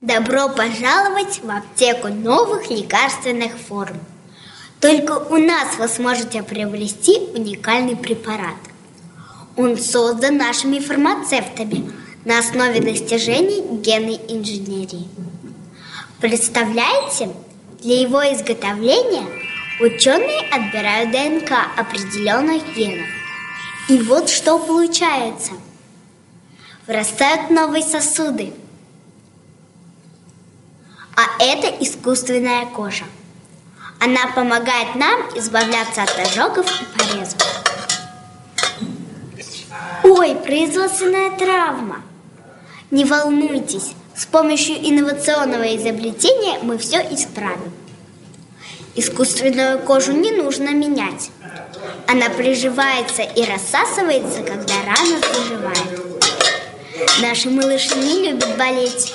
Добро пожаловать в аптеку новых лекарственных форм. Только у нас вы сможете приобрести уникальный препарат. Он создан нашими фармацевтами на основе достижений генной инженерии. Представляете, для его изготовления ученые отбирают ДНК определенных генов. И вот что получается. Вырастают новые сосуды. А это искусственная кожа. Она помогает нам избавляться от ожогов и порезов. Ой, производственная травма. Не волнуйтесь, с помощью инновационного изобретения мы все исправим. Искусственную кожу не нужно менять. Она приживается и рассасывается, когда рана заживает. Наши малыши не любят болеть.